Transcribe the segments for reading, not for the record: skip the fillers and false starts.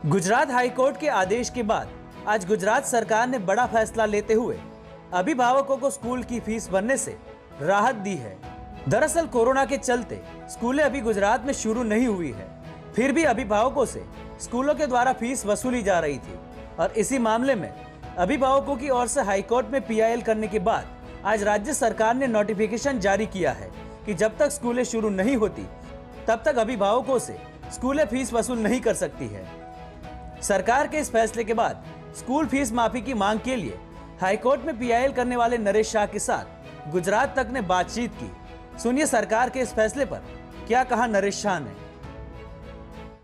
Gujarat high court के आदेश के बाद आज गुजरात सरकार ने बड़ा फैसला लेते हुए अभिभावकों को स्कूल की फीस भरने से राहत दी है। दरअसल कोरोना के चलते स्कूलें अभी गुजरात में शुरू नहीं हुई है, फिर भी अभिभावकों से स्कूलों के द्वारा फीस वसूली जा रही थी और इसी मामले में अभिभावकों की ओर से हाईकोर्ट में पीआईएल करने के बाद आज राज्य सरकार ने नोटिफिकेशन जारी किया है कि जब तक स्कूलें शुरू नहीं होती तब तक अभिभावकों से स्कूलें फीस वसूल नहीं कर सकती है। सरकार के इस फैसले के बाद स्कूल फीस माफी की मांग के लिए हाईकोर्ट में पीआईएल करने वाले नरेश शाह के साथ गुजरात तक ने बातचीत की। सुनिए सरकार के इस फैसले पर क्या कहा नरेश शाह ने।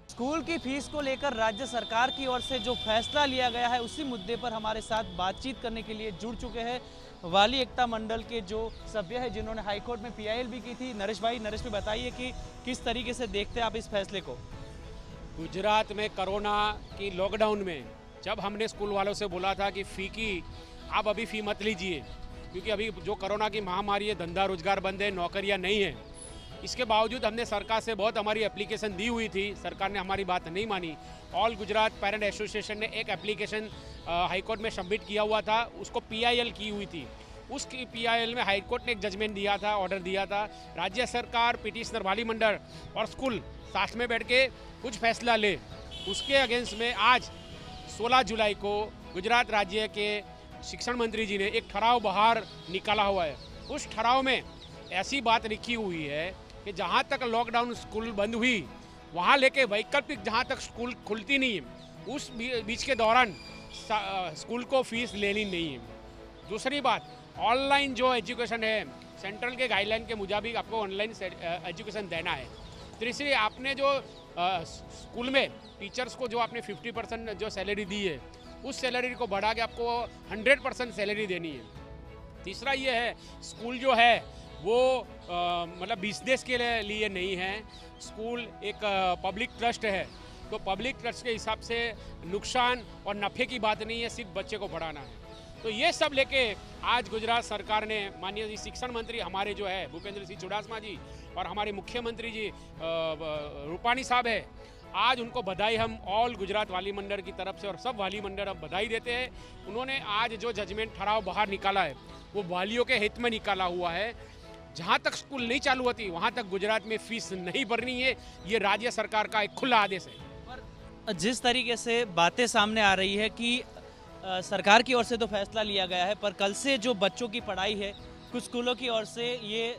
स्कूल की फीस को लेकर राज्य सरकार की ओर से जो फैसला लिया गया है उसी मुद्दे पर हमारे साथ बातचीत करने के लिए जुड़ चुके हैं वाली एकता मंडल के जो सभ्य है जिन्होंने हाईकोर्ट में पीआईएल भी की थी। नरेश भाई बताइए कि किस तरीके से देखते हैं आप इस फैसले को। गुजरात में कोरोना की लॉकडाउन में जब हमने स्कूल वालों से बोला था कि फ़ी की आप अभी फ़ी मत लीजिए, क्योंकि अभी जो कोरोना की महामारी है, धंधा रोजगार बंद है, नौकरियां नहीं है, इसके बावजूद हमने सरकार से बहुत हमारी एप्लीकेशन दी हुई थी। सरकार ने हमारी बात नहीं मानी। ऑल गुजरात पेरेंट एसोसिएशन ने एक एप्लीकेशन हाईकोर्ट में सबमिट किया हुआ था, उसको पीआईएल की हुई थी। उस पीआईएल में हाईकोर्ट ने एक जजमेंट दिया था, ऑर्डर दिया था, राज्य सरकार, पिटिशनर वाली मंडल और स्कूल साथ में बैठ के कुछ फैसला ले। उसके अगेंस्ट में आज 16 जुलाई को गुजरात राज्य के शिक्षण मंत्री जी ने एक ठराव बाहर निकाला हुआ है। उस ठराव में ऐसी बात लिखी हुई है कि जहाँ तक लॉकडाउन स्कूल बंद हुई वहाँ लेके वैकल्पिक जहाँ तक स्कूल खुलती नहीं है उस बीच के दौरान स्कूल को फीस लेनी नहीं है। दूसरी बात, ऑनलाइन जो एजुकेशन है सेंट्रल के गाइडलाइन के मुताबिक आपको ऑनलाइन एजुकेशन देना है। तीसरी, आपने जो स्कूल में टीचर्स को जो आपने 50% जो सैलरी दी है उस सैलरी को बढ़ा के आपको 100% सैलरी देनी है। तीसरा ये है, स्कूल जो है वो मतलब बिजनेस के लिए नहीं है, स्कूल एक पब्लिक ट्रस्ट है, तो पब्लिक ट्रस्ट के हिसाब से नुकसान और नफ़े की बात नहीं है, सिर्फ बच्चे को पढ़ाना है। तो ये सब लेके आज गुजरात सरकार ने माननीय शिक्षण मंत्री हमारे जो है भूपेंद्र सिंह चुडासमा जी और हमारे मुख्यमंत्री जी रूपाणी साहब है, आज उनको बधाई हम ऑल गुजरात वाली मंडल की तरफ से और सब वाली मंडल अब बधाई देते हैं। उन्होंने आज जो जजमेंट ठराव बाहर निकाला है वो वालियों के हित में निकाला हुआ है। जहाँ तक स्कूल नहीं चालू होती वहाँ तक गुजरात में फीस नहीं भरनी है, ये राज्य सरकार का एक खुला आदेश है। पर जिस तरीके से बातें सामने आ रही है कि सरकार की ओर से तो फैसला लिया गया है, पर कल से जो बच्चों की पढ़ाई है कुछ स्कूलों की ओर से ये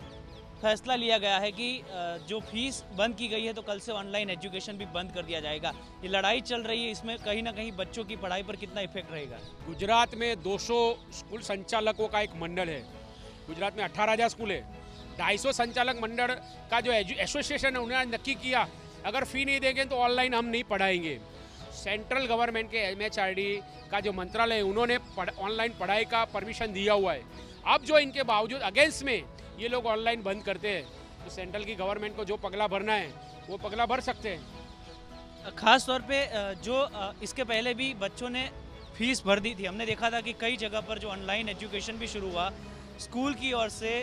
फैसला लिया गया है कि जो फीस बंद की गई है तो कल से ऑनलाइन एजुकेशन भी बंद कर दिया जाएगा। ये लड़ाई चल रही है, इसमें कहीं ना कहीं बच्चों की पढ़ाई पर कितना इफेक्ट रहेगा। गुजरात में 200 स्कूल संचालकों का एक मंडल है। गुजरात में 18,000 स्कूल है। 250 संचालक मंडल का जो एसोसिएशन है उन्होंने नक्की किया अगर फ़ी नहीं देंगे तो ऑनलाइन हम नहीं पढ़ाएंगे। सेंट्रल गवर्नमेंट के MHRD का जो मंत्रालय है उन्होंने ऑनलाइन पढ़ाई का परमिशन दिया हुआ है। अब जो इनके बावजूद अगेंस्ट में ये लोग ऑनलाइन बंद करते हैं तो सेंट्रल की गवर्नमेंट को जो पगला भरना है वो पगला भर सकते हैं। खास तौर पे जो इसके पहले भी बच्चों ने फीस भर दी थी, हमने देखा था कि कई जगह पर जो ऑनलाइन एजुकेशन भी शुरू हुआ स्कूल की ओर से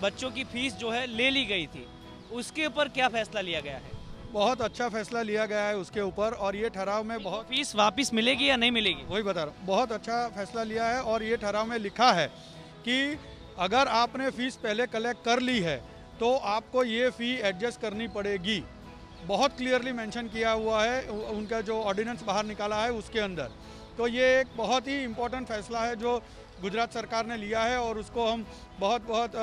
बच्चों की फीस जो है ले ली गई थी, उसके ऊपर क्या फैसला लिया गया है? बहुत अच्छा फैसला लिया गया है उसके ऊपर, और ये ठराव में बहुत फीस वापस मिलेगी या नहीं मिलेगी? वही बता रहा हूँ, बहुत अच्छा फैसला लिया है। और ये ठराव में लिखा है कि अगर आपने फ़ीस पहले कलेक्ट कर ली है तो आपको ये फ़ी एडजस्ट करनी पड़ेगी। बहुत क्लियरली मेंशन किया हुआ है उनका जो ऑर्डिनेंस बाहर निकाला है उसके अंदर। तो ये एक बहुत ही इम्पोर्टेंट फैसला है जो गुजरात सरकार ने लिया है और उसको हम बहुत बहुत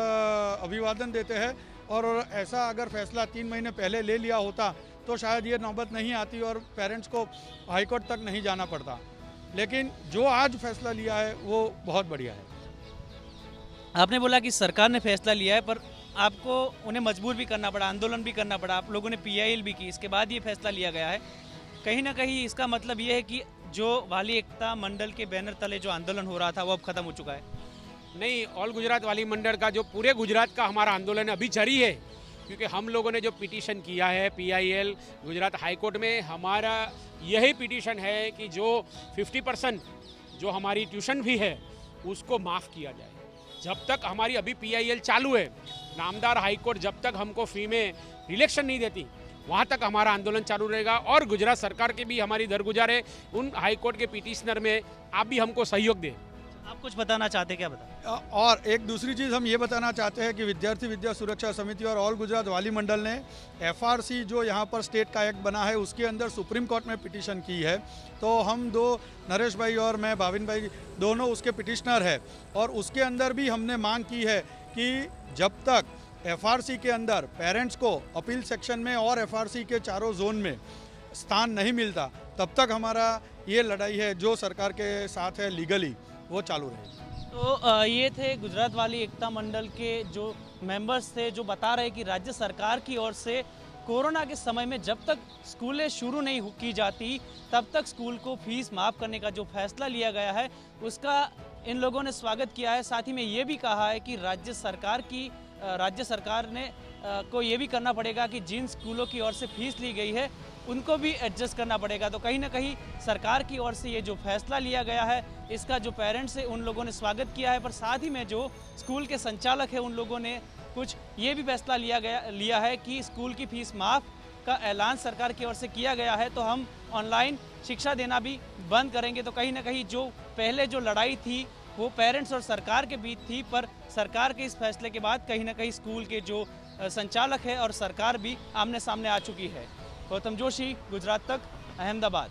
अभिवादन देते हैं। और ऐसा अगर फैसला 3 महीने पहले ले लिया होता तो शायद ये नौबत नहीं आती और पेरेंट्स को हाईकोर्ट तक नहीं जाना पड़ता। लेकिन जो आज फैसला लिया है वो बहुत बढ़िया है। आपने बोला कि सरकार ने फैसला लिया है, पर आपको उन्हें मजबूर भी करना पड़ा, आंदोलन भी करना पड़ा, आप लोगों ने पीआईएल भी की, इसके बाद ये फैसला लिया गया है। कहीं ना कहीं इसका मतलब ये है कि जो वाली एकता मंडल के बैनर तले जो आंदोलन हो रहा था वो अब खत्म हो चुका है? नहीं, ऑल गुजरात वाली मंडल का जो पूरे गुजरात का हमारा आंदोलन अभी जारी है, क्योंकि हम लोगों ने जो पिटीशन किया है पीआईएल गुजरात हाईकोर्ट में, हमारा यही पिटीशन है कि जो 50% जो हमारी ट्यूशन फी है उसको माफ़ किया जाए। जब तक हमारी अभी पीआईएल चालू है, नामदार हाईकोर्ट जब तक हमको फ़ी में रिलेक्शन नहीं देती वहाँ तक हमारा आंदोलन चालू रहेगा। और गुजरात सरकार की भी हमारी दरगुजार है, उन हाईकोर्ट के पिटिशनर में आप भी हमको सहयोग दें। आप कुछ बताना चाहते हैं, क्या बता? और एक दूसरी चीज़ हम ये बताना चाहते हैं कि विद्यार्थी विद्या सुरक्षा समिति और ऑल गुजरात वाली मंडल ने एफआरसी जो यहाँ पर स्टेट का एक्ट बना है उसके अंदर सुप्रीम कोर्ट में पिटीशन की है। तो हम दो, नरेश भाई और मैं भाविन भाई, दोनों उसके पिटिशनर है और उसके अंदर भी हमने मांग की है कि जब तक एफआरसी के अंदर पेरेंट्स को अपील सेक्शन में और एफआरसी के चारों जोन में स्थान नहीं मिलता तब तक हमारा ये लड़ाई है जो सरकार के साथ है लीगली, वो चालू रहेगी। तो ये थे गुजरात वाली एकता मंडल के जो मेंबर्स थे, जो बता रहे कि राज्य सरकार की ओर से कोरोना के समय में जब तक स्कूलें शुरू नहीं की जाती तब तक स्कूल को फीस माफ़ करने का जो फैसला लिया गया है उसका इन लोगों ने स्वागत किया है। साथ ही में ये भी कहा है कि राज्य सरकार ने को ये भी करना पड़ेगा कि जिन स्कूलों की ओर से फीस ली गई है उनको भी एडजस्ट करना पड़ेगा। तो कहीं ना कहीं सरकार की ओर से ये जो फैसला लिया गया है इसका जो पेरेंट्स है उन लोगों ने स्वागत किया है, पर साथ ही में जो स्कूल के संचालक है उन लोगों ने कुछ ये भी फैसला लिया है कि स्कूल की फीस माफ़ का ऐलान सरकार की ओर से किया गया है तो हम ऑनलाइन शिक्षा देना भी बंद करेंगे। तो कहीं ना कहीं जो पहले जो लड़ाई थी वो पेरेंट्स और सरकार के बीच थी, पर सरकार के इस फैसले के बाद कहीं ना कहीं स्कूल के जो संचालक है और सरकार भी आमने सामने आ चुकी है। गौतम जोशी, गुजरात तक, अहमदाबाद।